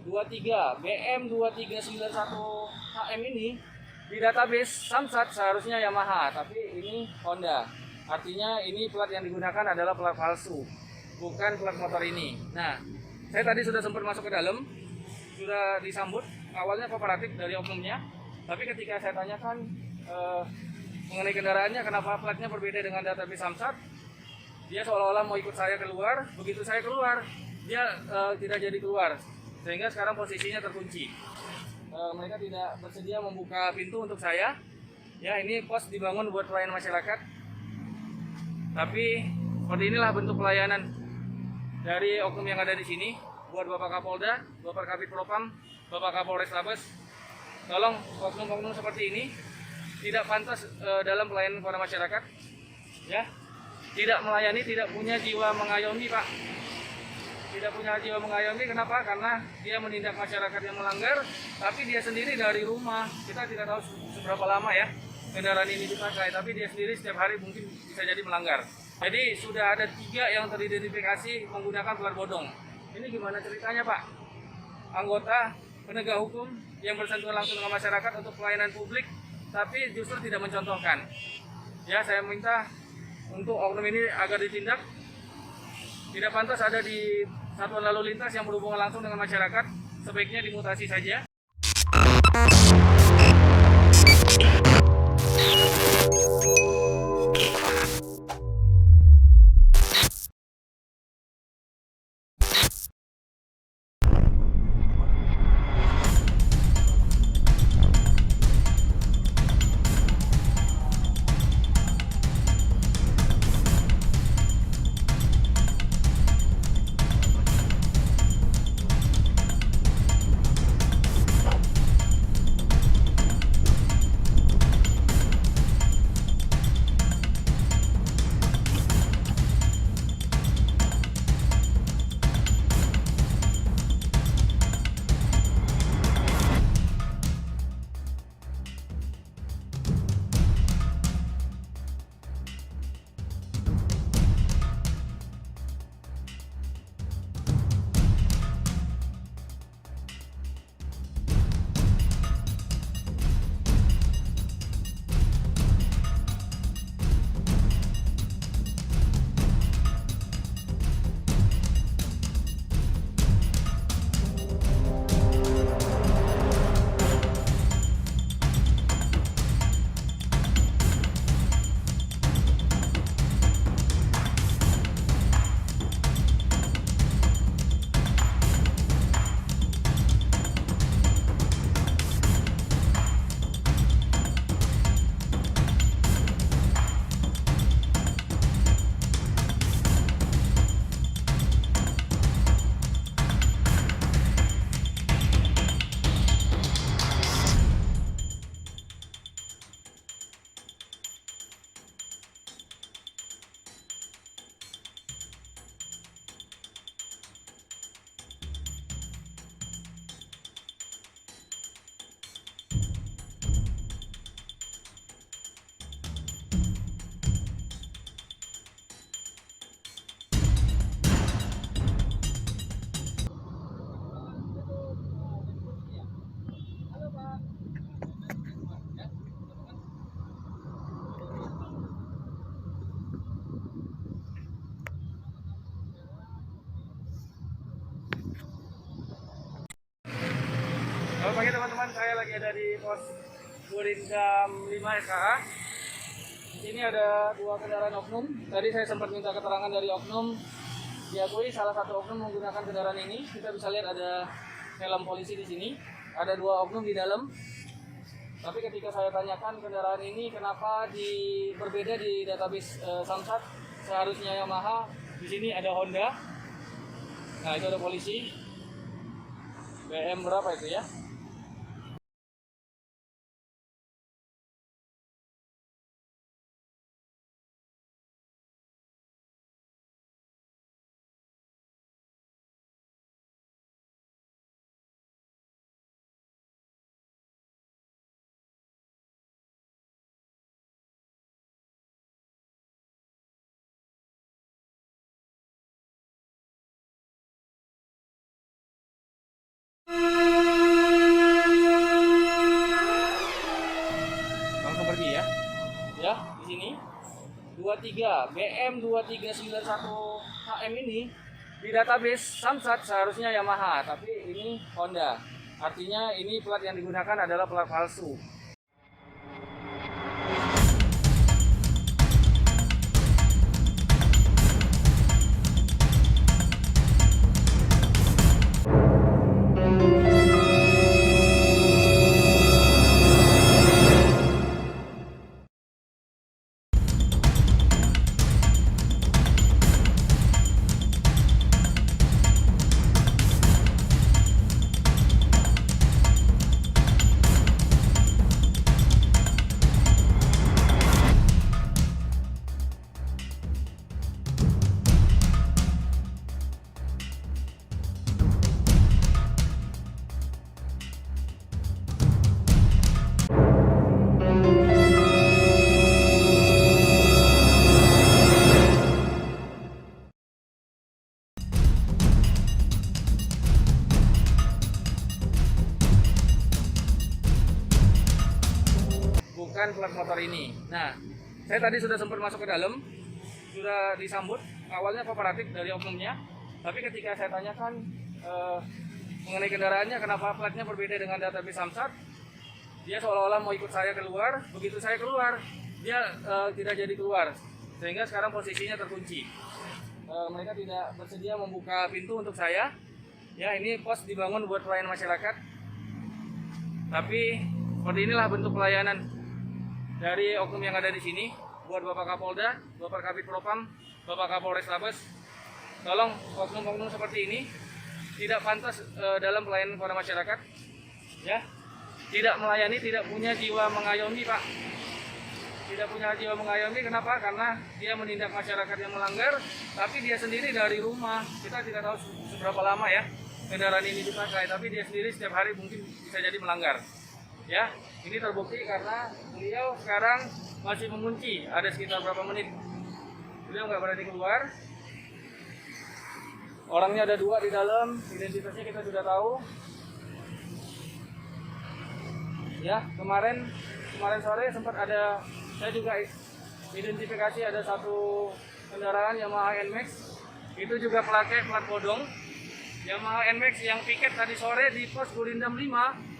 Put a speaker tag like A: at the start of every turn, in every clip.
A: 23 BM2391 HM ini di database Samsat seharusnya Yamaha, tapi ini Honda. Artinya ini plat yang digunakan adalah plat palsu, bukan plat motor ini. Nah, saya tadi sudah sempat masuk ke dalam, sudah disambut awalnya kooperatif dari oknumnya, tapi ketika saya tanyakan mengenai kendaraannya, kenapa platnya berbeda dengan database Samsat, dia seolah-olah mau ikut saya keluar. Begitu saya keluar, dia tidak jadi keluar, sehingga sekarang posisinya terkunci. Mereka tidak bersedia membuka pintu untuk saya. Ya, ini pos dibangun buat pelayanan masyarakat, tapi seperti inilah bentuk pelayanan dari oknum yang ada di sini buat Bapak Kapolda, Bapak Kabid Propam, Bapak Kapolres Tabes. Tolong, oknum-oknum seperti ini tidak pantas dalam pelayanan kepada masyarakat. Ya, tidak melayani, tidak punya jiwa mengayomi, Pak. Tidak punya jiwa mengayomi. Kenapa? Karena dia menindak masyarakat yang melanggar, tapi dia sendiri dari rumah. Kita tidak tahu seberapa lama ya kendaraan ini dipakai, tapi dia sendiri setiap hari mungkin bisa jadi melanggar. Jadi sudah ada 3 yang teridentifikasi menggunakan plat bodong. Ini gimana ceritanya, Pak? Anggota penegak hukum yang bersentuhan langsung dengan masyarakat untuk pelayanan publik, tapi justru tidak mencontohkan. Ya, saya minta untuk oknum ini agar ditindak. Tidak pantas ada di satuan lalu lintas yang berhubungan langsung dengan masyarakat, sebaiknya dimutasi saja. Selamat pagi teman-teman, saya lagi ada di pos Gurindam 5 SKA. Di sini ada 2 kendaraan oknum. Tadi saya sempat minta keterangan dari oknum. Diakui salah satu oknum menggunakan kendaraan ini. Kita bisa lihat ada helm polisi di sini. Ada 2 oknum di dalam. Tapi ketika saya tanyakan kendaraan ini kenapa berbeda di database Samsat, seharusnya Yamaha, di sini ada Honda. Nah, itu ada polisi. BM berapa itu ya? 23 BM2391 HM ini di database Samsat seharusnya Yamaha, tapi ini Honda. Artinya ini plat yang digunakan adalah plat palsu. Bukan plat motor ini. Nah, saya tadi sudah sempat masuk ke dalam, sudah disambut awalnya kooperatif dari oknumnya, tapi ketika saya tanyakan mengenai kendaraannya, kenapa platnya berbeda dengan database Samsat, dia seolah-olah mau ikut saya keluar. Begitu saya keluar, dia tidak jadi keluar, sehingga sekarang posisinya terkunci. Mereka tidak bersedia membuka pintu untuk saya. Ya, ini pos dibangun buat pelayanan masyarakat, tapi seperti inilah bentuk pelayanan dari oknum yang ada di sini buat Bapak Kapolda, Bapak Kabid Propam, Bapak Kapolres Tabes. Tolong oknum-oknum seperti ini tidak pantas dalam pelayanan kepada masyarakat, ya. Tidak melayani, tidak punya jiwa mengayomi, Pak. Tidak punya jiwa mengayomi. Kenapa? Karena dia menindak masyarakat yang melanggar, tapi dia sendiri dari rumah. Kita tidak tahu seberapa lama ya kendaraan ini dipakai, tapi dia sendiri setiap hari mungkin bisa jadi melanggar. Ya, ini terbukti karena beliau sekarang masih mengunci. Ada sekitar berapa menit beliau nggak berani keluar. Orangnya ada 2 di dalam, identitasnya kita sudah tahu. Ya, kemarin sore sempat ada, saya juga identifikasi ada satu kendaraan Yamaha NMAX, itu juga plat bodong. Yamaha NMAX yang piket tadi sore di pos Gurindam 5.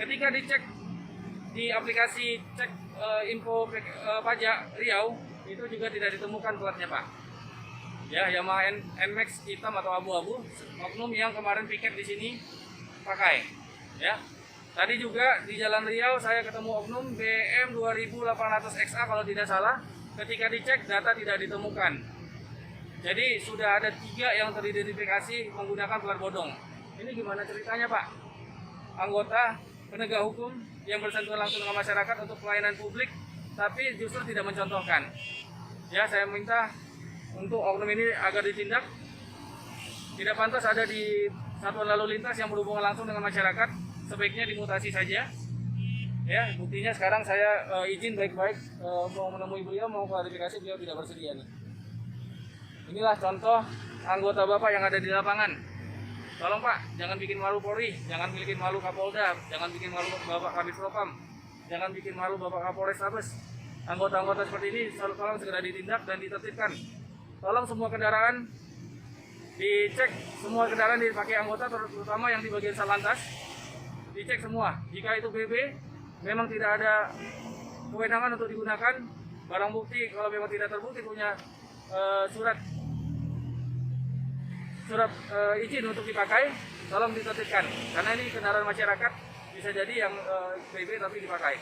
A: Ketika dicek di aplikasi cek info pajak Riau, itu juga tidak ditemukan platnya, Pak. Ya, Yamaha NMAX hitam atau abu-abu, oknum yang kemarin piket di sini pakai. Ya, tadi juga di Jalan Riau saya ketemu oknum BM 2800XA kalau tidak salah. Ketika dicek data tidak ditemukan. Jadi sudah ada 3 yang teridentifikasi menggunakan plat bodong. Ini gimana ceritanya, Pak? Anggota penegak hukum yang bersentuhan langsung dengan masyarakat untuk pelayanan publik, tapi justru tidak mencontohkan. Ya, saya minta untuk oknum ini agar ditindak. Tidak pantas ada di satuan lalu lintas yang berhubungan langsung dengan masyarakat, sebaiknya dimutasi saja. Ya, buktinya sekarang saya izin baik-baik mau menemui beliau, mau klarifikasi, beliau tidak bersedia nih. Inilah contoh anggota Bapak yang ada di lapangan. Tolong Pak, jangan bikin malu Polri, jangan bikin malu Kapolda, jangan bikin malu Bapak Kabid Propam, jangan bikin malu Bapak Kapolres Tabes. Anggota-anggota seperti ini tolong segera ditindak dan ditertibkan. Tolong semua kendaraan dicek, semua kendaraan dipakai anggota, terutama yang di bagian Salantas, dicek semua. Jika itu BB, memang tidak ada kewenangan untuk digunakan. Barang bukti kalau memang tidak terbukti punya surat izin untuk dipakai, tolong ditertibkan. Karena ini kendaraan masyarakat, bisa jadi yang BB tapi dipakai.